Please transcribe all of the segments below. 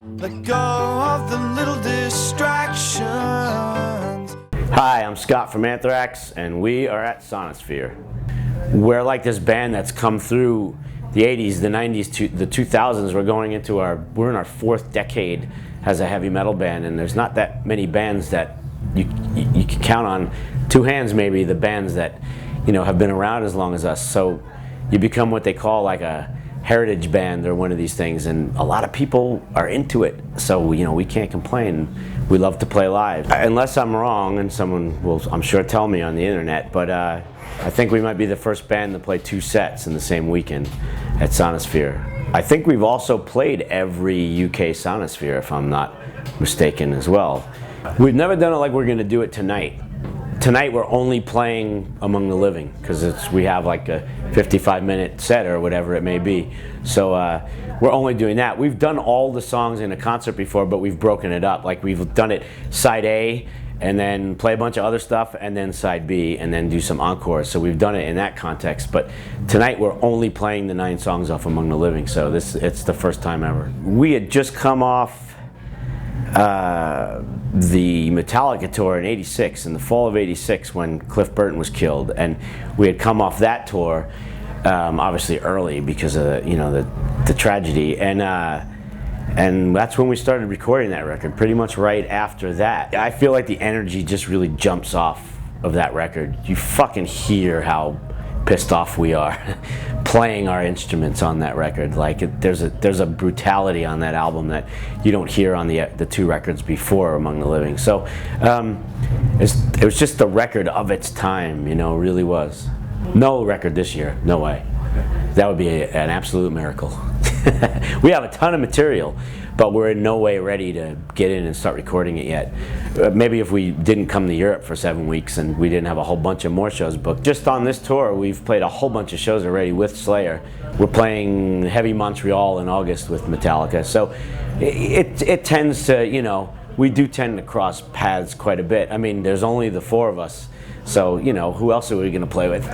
Let go of the little distractions. Hi, I'm Scott from Anthrax, and we are at Sonisphere. We're like this band that's come through the 80s, the 90s, the 2000s. We're in our fourth decade as a heavy metal band, and there's not that many bands that you can count on two hands, maybe, the bands that have been around as long as us. So you become what they call like a heritage band or one of these things, and a lot of people are into it, so we can't complain. We love to play live, unless I'm wrong, and someone will, I'm sure, tell me on the internet, but I think we might be the first band to play 2 sets in the same weekend at Sonisphere. I think we've also played every UK Sonisphere, if I'm not mistaken, as well. We've never done it like we're going to do it tonight. Tonight we're only playing Among the Living because we have like a 55-minute set or whatever it may be. So we're only doing that. We've done all the songs in a concert before, but we've broken it up. Like we've done it side A and then play a bunch of other stuff, and then side B, and then do some encores. So we've done it in that context. But tonight we're only playing the 9 songs off Among the Living. So it's the first time ever. We had just come off the Metallica tour in '86, in the fall of '86, when Cliff Burton was killed, and we had come off that tour, obviously early because of the tragedy, and that's when we started recording that record. Pretty much right after that, I feel like the energy just really jumps off of that record. You fucking hear how pissed off we are playing our instruments on that record. Like there's a brutality on that album that you don't hear on the 2 records before Among the Living. So it was just the record of its time, really was. No record this year, no way. That would be an absolute miracle. We have a ton of material, but we're in no way ready to get in and start recording it yet. Maybe if we didn't come to Europe for 7 weeks and we didn't have a whole bunch of more shows booked. Just on this tour, we've played a whole bunch of shows already with Slayer. We're playing Heavy Montreal in August with Metallica. So it tends to, we do tend to cross paths quite a bit. I mean, there's only the 4 of us, so, who else are we going to play with?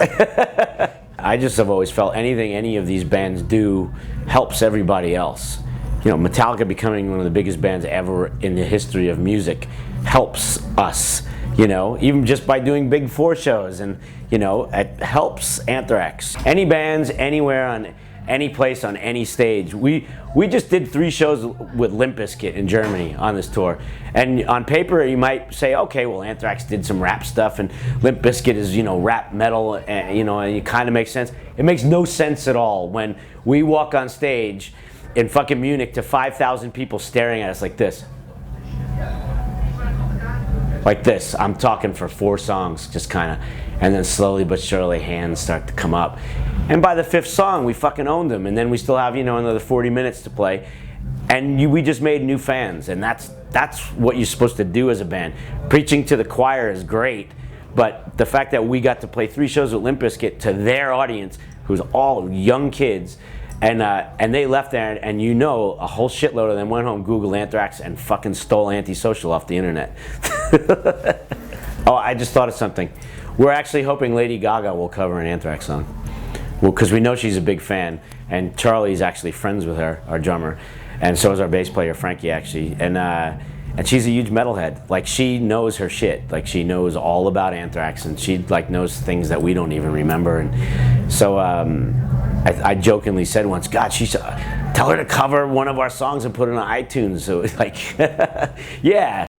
I just have always felt anything any of these bands do helps everybody else. Metallica becoming one of the biggest bands ever in the history of music helps us, even just by doing big 4 shows, and it helps Anthrax. Any bands, anywhere, on any place, on any stage. We just did 3 shows with Limp Bizkit in Germany on this tour, and on paper you might say, okay, well, Anthrax did some rap stuff and Limp Bizkit is rap metal, and and it kind of makes sense. It makes no sense at all when we walk on stage in fucking Munich to 5,000 people staring at us like this. Like this. I'm talking for 4 songs, just kind of, and then slowly but surely hands start to come up. And by the 5th song, we fucking owned them, and then we still have, another 40 minutes to play, and we just made new fans, and that's what you're supposed to do as a band. Preaching to the choir is great, but the fact that we got to play 3 shows with Limp Bizkit to their audience, who's all young kids, and they left there, and a whole shitload of them went home, Googled Anthrax, and fucking stole Antisocial off the internet. Oh, I just thought of something. We're actually hoping Lady Gaga will cover an Anthrax song. Well, because we know she's a big fan, and Charlie's actually friends with her, our drummer, and so is our bass player, Frankie, actually. And she's a huge metalhead. Like, she knows her shit. Like, she knows all about Anthrax, and she knows things that we don't even remember. And so I jokingly said once, God, she should tell her to cover one of our songs and put it on iTunes. So it's like, yeah.